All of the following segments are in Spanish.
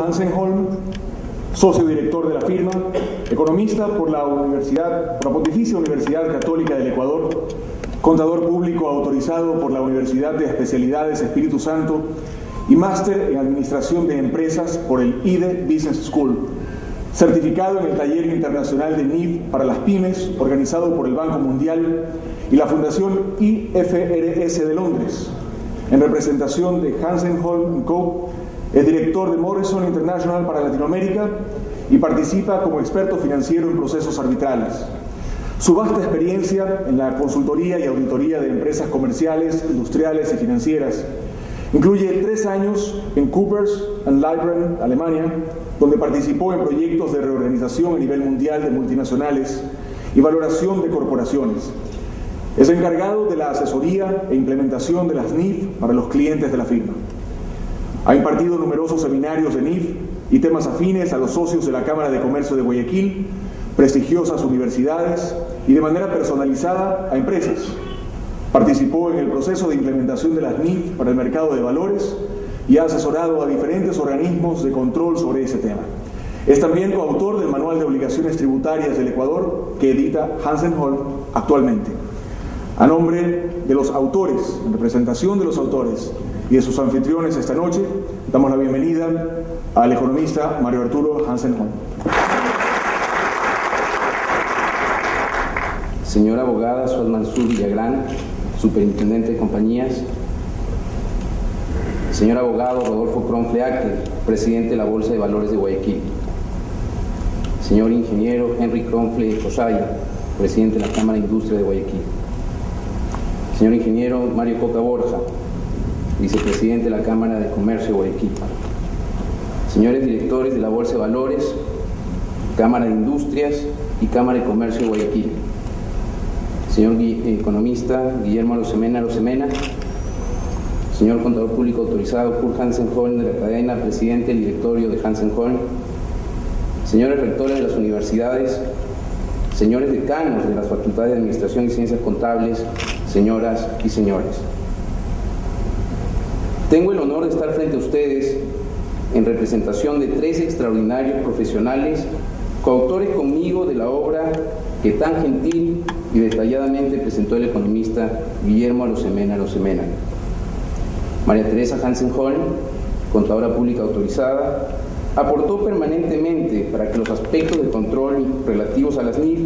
Hansenholm, socio director de la firma, economista por la Pontificia Universidad Católica del Ecuador, contador público autorizado por la Universidad de Especialidades Espíritu Santo y máster en Administración de Empresas por el IDE Business School, certificado en el Taller Internacional de NIF para las Pymes, organizado por el Banco Mundial y la Fundación IFRS de Londres. En representación de Hansenholm & Co., es director de Morrison International para Latinoamérica y participa como experto financiero en procesos arbitrales. Su vasta experiencia en la consultoría y auditoría de empresas comerciales, industriales y financieras incluye 3 años en Coopers & Lybrand, Alemania, donde participó en proyectos de reorganización a nivel mundial de multinacionales y valoración de corporaciones. Es encargado de la asesoría e implementación de las NIF para los clientes de la firma. Ha impartido numerosos seminarios de NIF y temas afines a los socios de la Cámara de Comercio de Guayaquil, prestigiosas universidades y de manera personalizada a empresas. Participó en el proceso de implementación de las NIF para el mercado de valores y ha asesorado a diferentes organismos de control sobre ese tema. Es también coautor del Manual de Obligaciones Tributarias del Ecuador que edita Hansenholm actualmente. A nombre de los autores, en representación de los autores y de sus anfitriones esta noche, damos la bienvenida al economista Mario Arturo Hansenholm. Señora abogada Suad Mansur Villagrán, superintendente de compañías. Señor abogado Rodolfo Kronfle Acker, presidente de la Bolsa de Valores de Guayaquil. Señor ingeniero Henry Kronfle Josaya, presidente de la Cámara de Industria de Guayaquil. Señor ingeniero Mario Coca Borja, vicepresidente de la Cámara de Comercio de Guayaquil. Señores directores de la Bolsa de Valores, Cámara de Industrias y Cámara de Comercio de Guayaquil. Señor economista Guillermo Arosemena, señor contador público autorizado Kurt Hansenholm de la cadena, presidente del directorio de Hansenholm, señores rectores de las universidades, señores decanos de las facultades de Administración y Ciencias Contables, señoras y señores. Tengo el honor de estar frente a ustedes en representación de 3 extraordinarios profesionales, coautores conmigo de la obra que tan gentil y detalladamente presentó el economista Guillermo Arosemena. María Teresa Hansenholm, contadora pública autorizada, aportó permanentemente para que los aspectos de control relativos a las NIF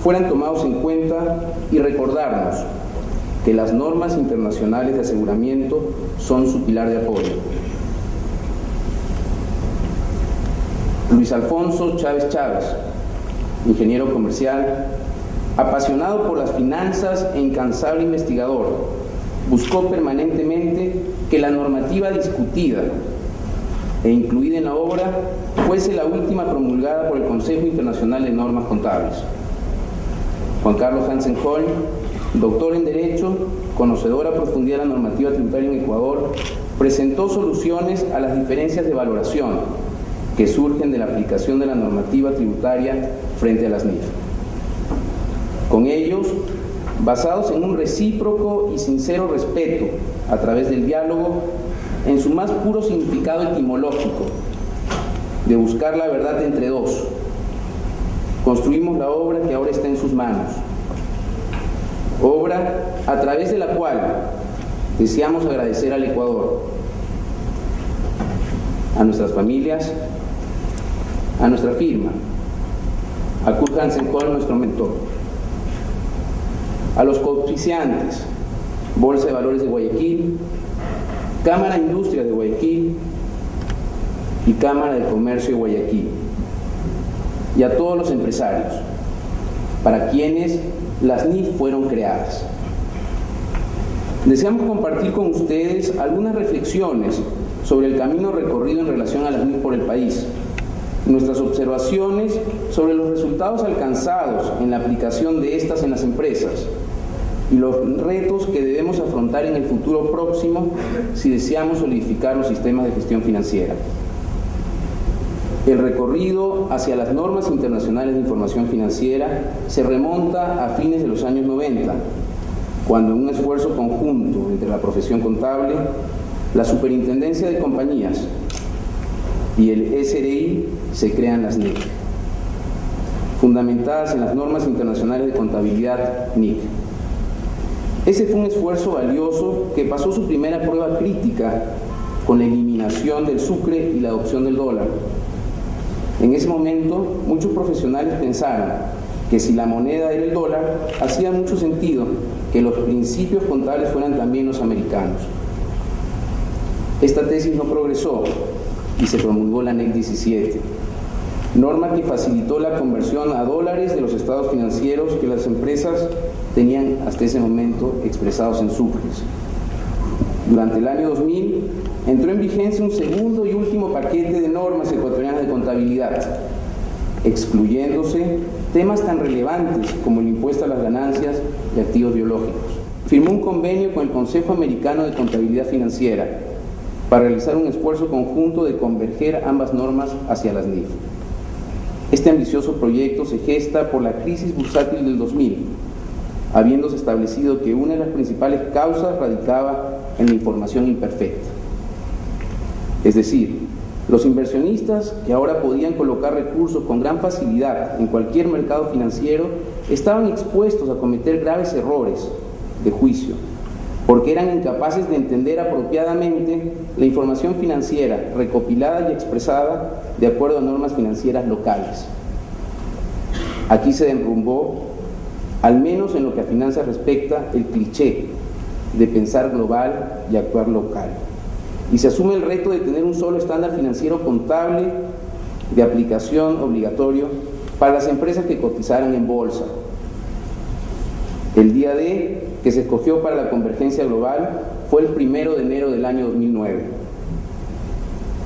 fueran tomados en cuenta y recordarnos que las normas internacionales de aseguramiento son su pilar de apoyo. Luis Alfonso Chávez, ingeniero comercial, apasionado por las finanzas e incansable investigador, buscó permanentemente que la normativa discutida e incluida en la obra fuese la última promulgada por el Consejo Internacional de Normas Contables. Juan Carlos Hansenholm, doctor en Derecho, conocedor a profundidad de la normativa tributaria en Ecuador, presentó soluciones a las diferencias de valoración que surgen de la aplicación de la normativa tributaria frente a las NIF. Con ellos, basados en un recíproco y sincero respeto a través del diálogo, en su más puro significado etimológico, de buscar la verdad entre dos, construimos la obra que ahora está en sus manos, obra a través de la cual deseamos agradecer al Ecuador, a nuestras familias, a nuestra firma, a Kurt Hansenholm, nuestro mentor, a los coauspiciantes, Bolsa de Valores de Guayaquil, Cámara de Industria de Guayaquil y Cámara de Comercio de Guayaquil, y a todos los empresarios, para quienes las NIF fueron creadas. Deseamos compartir con ustedes algunas reflexiones sobre el camino recorrido en relación a las NIF por el país, nuestras observaciones sobre los resultados alcanzados en la aplicación de estas en las empresas y los retos que debemos afrontar en el futuro próximo si deseamos solidificar los sistemas de gestión financiera. El recorrido hacia las normas internacionales de información financiera se remonta a fines de los años 90, cuando en un esfuerzo conjunto entre la profesión contable, la Superintendencia de Compañías, y el SRI se crean las NIC, fundamentadas en las normas internacionales de contabilidad NIC. Ese fue un esfuerzo valioso que pasó su primera prueba crítica con la eliminación del sucre y la adopción del dólar. En ese momento, muchos profesionales pensaron que si la moneda era el dólar, hacía mucho sentido que los principios contables fueran también los americanos. Esta tesis no progresó y se promulgó la NEC 17, norma que facilitó la conversión a dólares de los estados financieros que las empresas tenían hasta ese momento expresados en sucres. Durante el año 2000 entró en vigencia un segundo y último paquete de normas ecuatorianas de contabilidad, excluyéndose temas tan relevantes como el impuesto a las ganancias de activos biológicos. Firmó un convenio con el Consejo Americano de Contabilidad Financiera para realizar un esfuerzo conjunto de converger ambas normas hacia las NIF. Este ambicioso proyecto se gesta por la crisis bursátil del 2000, habiéndose establecido que una de las principales causas radicaba en la información imperfecta. Es decir, los inversionistas que ahora podían colocar recursos con gran facilidad en cualquier mercado financiero estaban expuestos a cometer graves errores de juicio, porque eran incapaces de entender apropiadamente la información financiera recopilada y expresada de acuerdo a normas financieras locales. Aquí se derrumbó, al menos en lo que a finanzas respecta, el cliché de pensar global y actuar local. Y se asume el reto de tener un solo estándar financiero contable de aplicación obligatorio para las empresas que cotizaran en bolsa. El día D que se escogió para la convergencia global fue el 1 de enero del año 2009,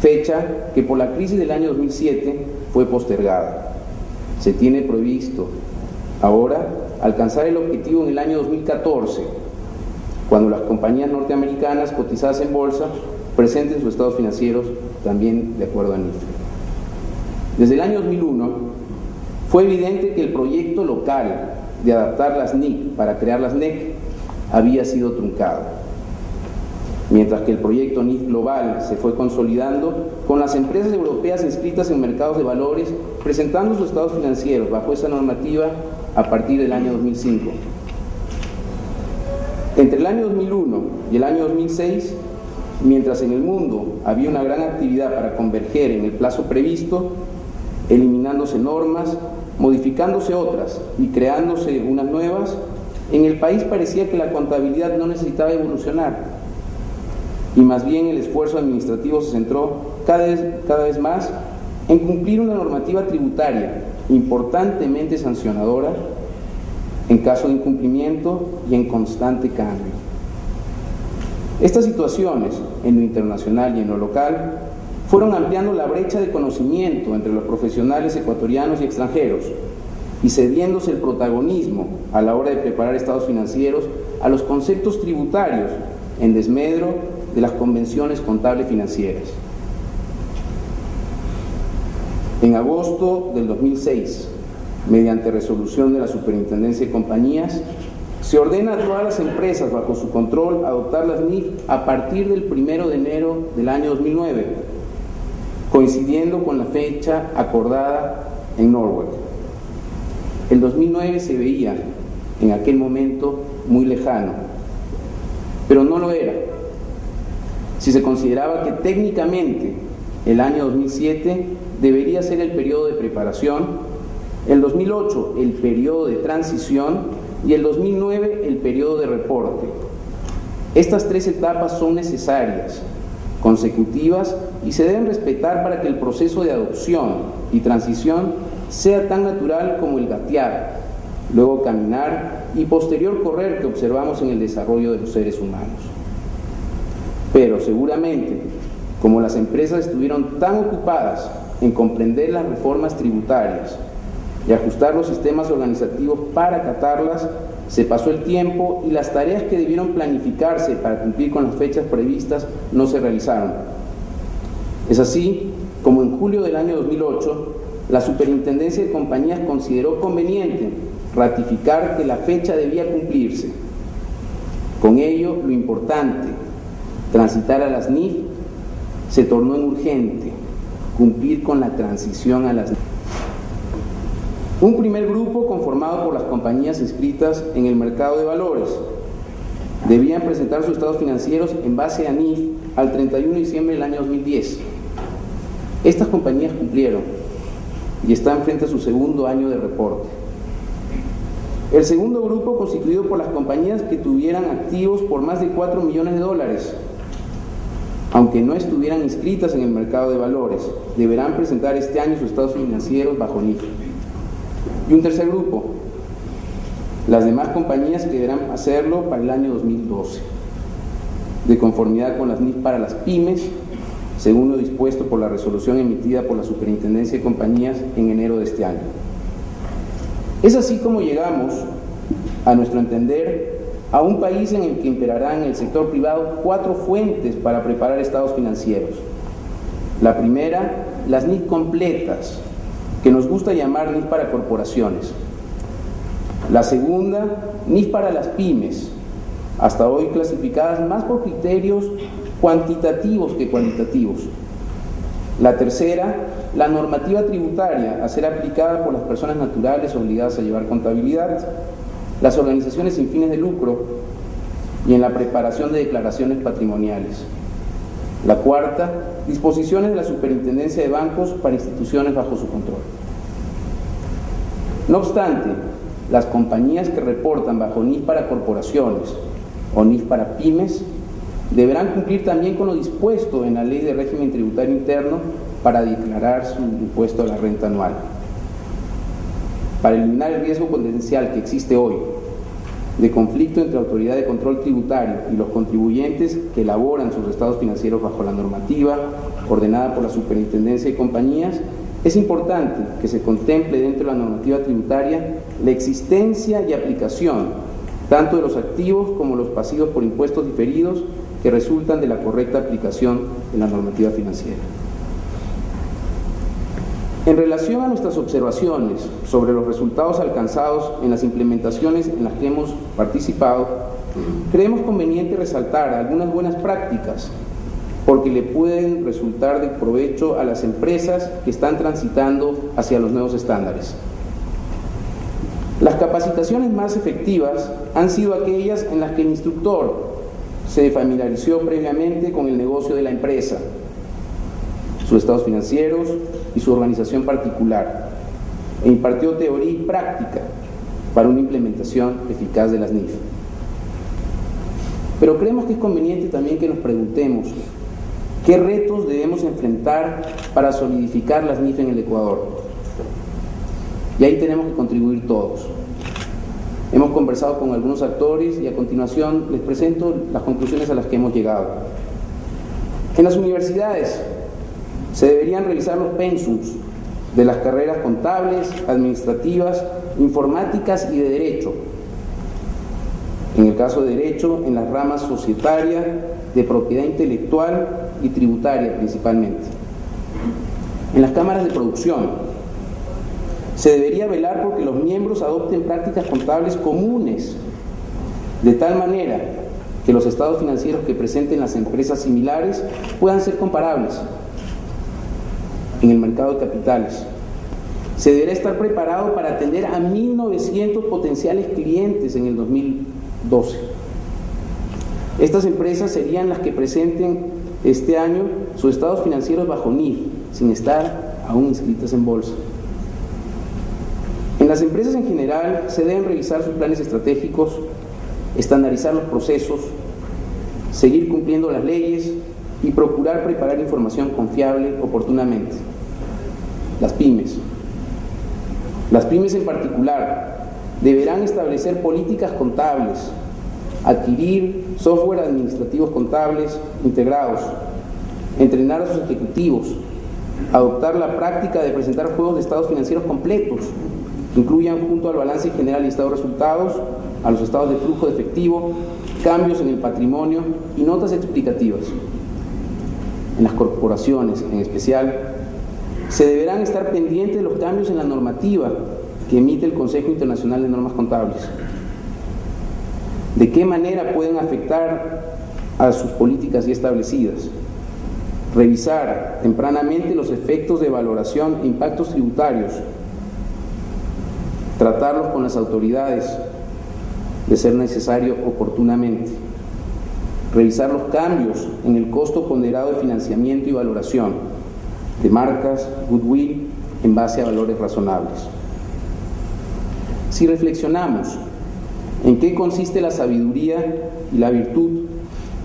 fecha que por la crisis del año 2007 fue postergada. Se tiene previsto ahora alcanzar el objetivo en el año 2014, cuando las compañías norteamericanas cotizadas en bolsa presenten sus estados financieros también de acuerdo a NIF. Desde el año 2001 fue evidente que el proyecto local de adaptar las NIC para crear las NEC había sido truncado, mientras que el proyecto NIF global se fue consolidando con las empresas europeas inscritas en mercados de valores presentando sus estados financieros bajo esa normativa a partir del año 2005. Entre el año 2001 y el año 2006, mientras en el mundo había una gran actividad para converger en el plazo previsto, eliminándose normas, modificándose otras y creándose unas nuevas, en el país parecía que la contabilidad no necesitaba evolucionar y más bien el esfuerzo administrativo se centró cada vez más en cumplir una normativa tributaria importantemente sancionadora en caso de incumplimiento y en constante cambio. Estas situaciones, en lo internacional y en lo local, fueron ampliando la brecha de conocimiento entre los profesionales ecuatorianos y extranjeros y cediéndose el protagonismo a la hora de preparar estados financieros a los conceptos tributarios en desmedro de las convenciones contables financieras. En agosto del 2006, mediante resolución de la Superintendencia de Compañías, se ordena a todas las empresas bajo su control adoptar las NIF a partir del 1 de enero del año 2009, coincidiendo con la fecha acordada en Norwalk. El 2009 se veía en aquel momento muy lejano, pero no lo era. Si se consideraba que técnicamente el año 2007 debería ser el periodo de preparación, el 2008 el periodo de transición y el 2009 el periodo de reporte. Estas tres etapas son necesarias, consecutivas y se deben respetar para que el proceso de adopción y transición sea tan natural como el gatear, luego caminar y posterior correr que observamos en el desarrollo de los seres humanos. Pero seguramente, como las empresas estuvieron tan ocupadas en comprender las reformas tributarias y ajustar los sistemas organizativos para acatarlas, se pasó el tiempo y las tareas que debieron planificarse para cumplir con las fechas previstas no se realizaron. Es así como en julio del año 2008, la Superintendencia de Compañías consideró conveniente ratificar que la fecha debía cumplirse. Con ello, lo importante, transitar a las NIF, se tornó en urgente cumplir con la transición a las NIF. Un primer grupo conformado por las compañías inscritas en el mercado de valores debían presentar sus estados financieros en base a NIF al 31 de diciembre del año 2010. Estas compañías cumplieron y están frente a su segundo año de reporte. El segundo grupo, constituido por las compañías que tuvieran activos por más de $4 millones, aunque no estuvieran inscritas en el mercado de valores, deberán presentar este año sus estados financieros bajo NIF. Y un tercer grupo, las demás compañías que deberán hacerlo para el año 2012, de conformidad con las NIF para las pymes, según lo dispuesto por la resolución emitida por la Superintendencia de Compañías en enero de este año. Es así como llegamos, a nuestro entender, a un país en el que imperarán en el sector privado 4 fuentes para preparar estados financieros. La primera, las NIF completas, que nos gusta llamar NIF para corporaciones. La segunda, NIF para las pymes, hasta hoy clasificadas más por criterios cuantitativos que cualitativos. La tercera, la normativa tributaria a ser aplicada por las personas naturales obligadas a llevar contabilidad, las organizaciones sin fines de lucro y en la preparación de declaraciones patrimoniales. La cuarta, disposiciones de la Superintendencia de Bancos para instituciones bajo su control. No obstante, las compañías que reportan bajo NIF para corporaciones o NIF para pymes deberán cumplir también con lo dispuesto en la Ley de Régimen Tributario Interno para declarar su impuesto a la renta anual. Para eliminar el riesgo potencial que existe hoy de conflicto entre autoridad de control tributario y los contribuyentes que elaboran sus estados financieros bajo la normativa ordenada por la Superintendencia de Compañías, es importante que se contemple dentro de la normativa tributaria la existencia y aplicación tanto de los activos como los pasivos por impuestos diferidos que resultan de la correcta aplicación de la normativa financiera. En relación a nuestras observaciones sobre los resultados alcanzados en las implementaciones en las que hemos participado, creemos conveniente resaltar algunas buenas prácticas porque le pueden resultar de provecho a las empresas que están transitando hacia los nuevos estándares. Las capacitaciones más efectivas han sido aquellas en las que el instructor se familiarizó previamente con el negocio de la empresa, sus estados financieros y su organización particular, e impartió teoría y práctica para una implementación eficaz de las NIF. Pero creemos que es conveniente también que nos preguntemos qué retos debemos enfrentar para solidificar las NIF en el Ecuador. Y ahí tenemos que contribuir todos. Hemos conversado con algunos actores y a continuación les presento las conclusiones a las que hemos llegado. En las universidades se deberían revisar los pensums de las carreras contables, administrativas, informáticas y de Derecho. En el caso de Derecho, en las ramas societaria, de propiedad intelectual y tributaria principalmente. En las cámaras de producción se debería velar porque los miembros adopten prácticas contables comunes, de tal manera que los estados financieros que presenten las empresas similares puedan ser comparables. En el mercado de capitales se deberá estar preparado para atender a 1.900 potenciales clientes en el 2012. Estas empresas serían las que presenten este año sus estados financieros bajo NIF, sin estar aún inscritas en bolsa. En las empresas en general se deben revisar sus planes estratégicos, estandarizar los procesos, seguir cumpliendo las leyes y procurar preparar información confiable oportunamente. Las pymes en particular, deberán establecer políticas contables, adquirir software administrativos contables integrados, entrenar a sus ejecutivos, adoptar la práctica de presentar juegos de estados financieros completos, que incluyan junto al balance general y estado de resultados, a los estados de flujo de efectivo, cambios en el patrimonio y notas explicativas. En las corporaciones, en especial, se deberán estar pendientes de los cambios en la normativa que emite el Consejo Internacional de Normas Contables. ¿De qué manera pueden afectar a sus políticas ya establecidas? revisar tempranamente los efectos de evaluación e impactos tributarios, tratarlos con las autoridades, de ser necesario oportunamente, revisar los cambios en el costo ponderado de financiamiento y valoración de marcas, goodwill, en base a valores razonables. Si reflexionamos en qué consiste la sabiduría y la virtud,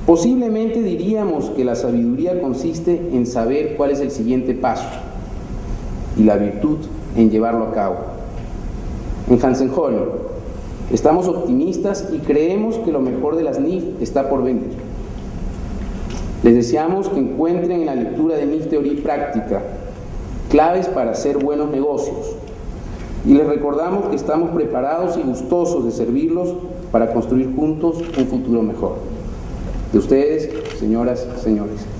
posiblemente diríamos que la sabiduría consiste en saber cuál es el siguiente paso y la virtud en llevarlo a cabo. En Hansen-Holm estamos optimistas y creemos que lo mejor de las NIF está por venir. Les deseamos que encuentren en la lectura de NIF Teoría y Práctica claves para hacer buenos negocios y les recordamos que estamos preparados y gustosos de servirlos para construir juntos un futuro mejor. De ustedes, señoras y señores.